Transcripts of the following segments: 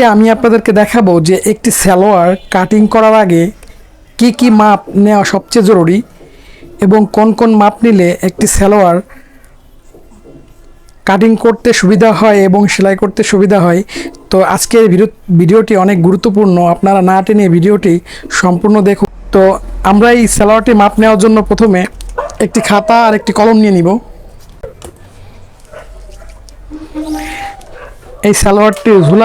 আজকে আমি আপনাদেরকে দেখাবো যে একটি সালোয়ার কাটিং করার আগে কি কি মাপ নেওয়া সবচেয়ে জরুরি এবং কোন কোন মাপ নিলে একটি সালোয়ার কাটিং করতে সুবিধা হয় এবং সেলাই করতে সুবিধা হয়। তো আজকের ভিডিওটি অনেক গুরুত্বপূর্ণ, আপনারা না টেনে ভিডিওটি সম্পূর্ণ দেখুন। তো আমরা এই সালোয়ারটি মাপ নেওয়ার জন্য প্রথমে একটি খাতা আর একটি কলম নিয়ে নিব। এই সালোয়ারটির ঝুল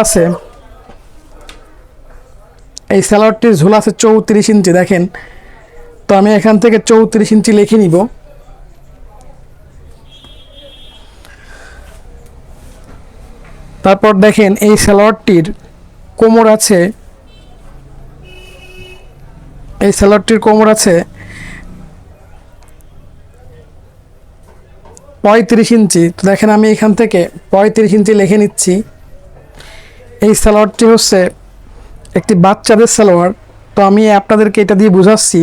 আছে 34 ইঞ্চি, দেখেন। তো আমি এখান থেকে 34 ইঞ্চি লিখে নিব। তারপর দেখেন এই সালোয়ারটির কোমর আছে 35 ইঞ্চি। তো দেখেন আমি এখান থেকে 35 ইঞ্চি লিখে নিচ্ছি। এই সালোয়ারটি হচ্ছে একটি বাচ্চাদের সালোয়ার। তো আমি আপনাদেরকে এটা দিয়ে বোঝাচ্ছি,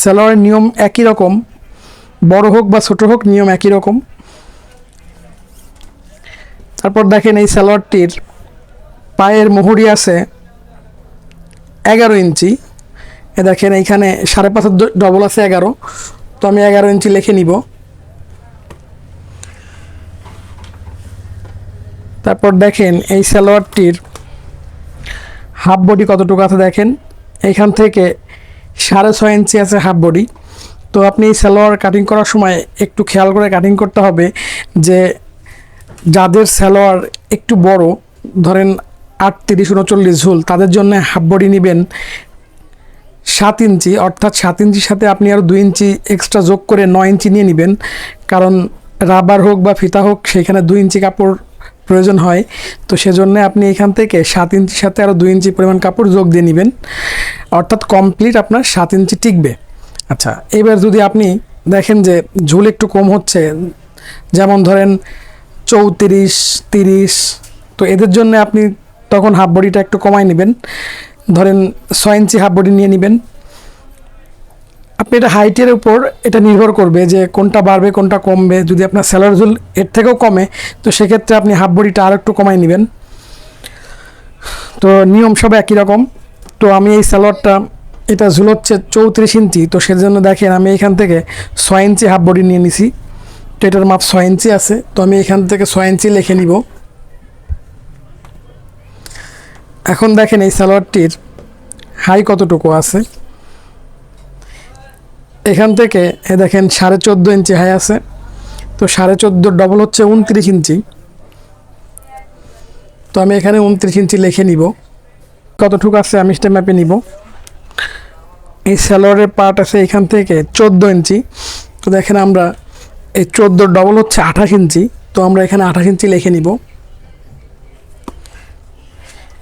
সালোয়ারের নিয়ম একই রকম, বড় হোক বা ছোট হোক নিয়ম একই রকম। তারপর দেখেন এই সালোয়ারটির পায়ের মুহুরি আছে 11 ইঞ্চি। দেখেন এইখানে 5.5 ডবল আছে 11। তো আমি 11 ইঞ্চি লিখে নিব। তারপর দেখেন এই সালোয়ারটির হাফ বডি কতটুকু আছে, দেখেন এইখান থেকে 6.5 ইঞ্চি আছে হাফ বডি। তো আপনি এই সালোয়ার কাটিং করার সময় একটু খেয়াল করে কাটিং করতে হবে যে যাদের সালোয়ার একটু বড়, ধরেন 38-39 ঝুল, তাদের জন্য হাফ বডি নেবেন 7 ইঞ্চি, অর্থাৎ 7 ইঞ্চির সাথে আপনি আরও 2 ইঞ্চি এক্সট্রা যোগ করে 9 ইঞ্চি নিয়ে নেবেন। কারণ রাবার হোক বা ফিতা হোক সেখানে 2 ইঞ্চি কাপড় প্রয়োজন হয়। তো সেজন্য আপনি এখান থেকে 7 ইঞ্চির সাথে আরও 2 ইঞ্চি পরিমাণ কাপড় যোগ দিয়ে নেবেন, অর্থাৎ কমপ্লিট আপনার 7 ইঞ্চি টিকবে। আচ্ছা, এবার যদি আপনি দেখেন যে ঝুল একটু কম হচ্ছে, যেমন ধরেন 34-30, তো এদের জন্য আপনি তখন হাফ বডিটা একটু কমায় নেবেন, ধরেন 6 ইঞ্চি হাফ বডি নিয়ে নেবেন। আপনি এটা হাইটের উপর এটা নির্ভর করবে যে কোনটা বাড়বে কোনটা কমবে। যদি আপনার সালোয়ার ঝুল এর থেকেও কমে তো সেক্ষেত্রে আপনি হাফ বডিটা আর একটু কমায় নেবেন। তো নিয়ম সব একই রকম। তো আমি এই সালোয়ারটা এটা ঝুল হচ্ছে 34 ইঞ্চি, তো সেজন্য দেখেন আমি এখান থেকে 6 ইঞ্চি হাফ বডি নিয়ে নিছি। তো এটার মাপ 6 ইঞ্চি আছে। তো আমি এখান থেকে 6 ইঞ্চি লিখে নিব। এখন দেখেন এই সালোয়ারটির হাই কতটুকু আছে, এখান থেকে দেখেন 14.5 ইঞ্চি হাই আছে। তো 14.5 ডবল হচ্ছে 29 ইঞ্চি। তো আমি এখানে 29 ইঞ্চি লিখে নিব। কতটুকু আছে আমি সেটা ম্যাপে নিব। এই সালোয়ারের পার্ট আছে এখান থেকে 14 ইঞ্চি। তো দেখেন আমরা এই 14 ডবল হচ্ছে 28 ইঞ্চি। তো আমরা এখানে 28 ইঞ্চি লিখে নিব।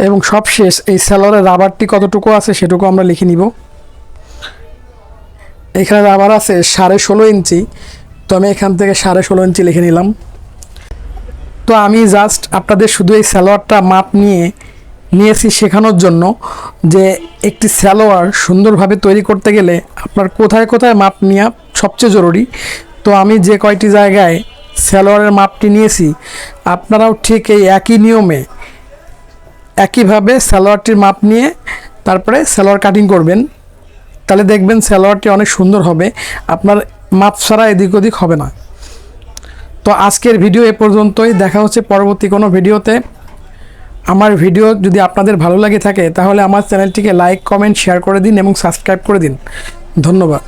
এবং সবশেষ এই সালোয়ারের রাবারটি কতটুকু আছে সেটুকু আমরা লিখে নিব। এখানে রাবার আছে 16.5 ইঞ্চি। তো আমি এখান থেকে 16.5 ইঞ্চি লিখে নিলাম। তো আমি জাস্ট আপনাদের শুধু এই সালোয়ারটা মাপ নিয়েছি শেখানোর জন্য যে একটি সালোয়ার সুন্দরভাবে তৈরি করতে গেলে আপনার কোথায় কোথায় মাপ নেওয়া সবচেয়ে জরুরি। তো আমি যে কয়টি জায়গায় সালোয়ারের মাপটি নিয়েছি, আপনারাও ঠিক এই একই নিয়মে একইভাবে সালোয়ারটির মাপ নিয়ে তারপরে সালোয়ার কাটিং করবেন, তাহলে দেখবেন সালোয়ারটি অনেক সুন্দর হবে, আপনার মাপ ছাড়া এদিক ওদিক হবে না। তো আজকের ভিডিও এ পর্যন্তই, দেখা হচ্ছে পরবর্তী কোনো ভিডিওতে। আমার ভিডিও যদি আপনাদের ভালো লাগে থাকে তাহলে আমার চ্যানেলটিকে লাইক, কমেন্ট, শেয়ার করে দিন এবং সাবস্ক্রাইব করে দিন। ধন্যবাদ।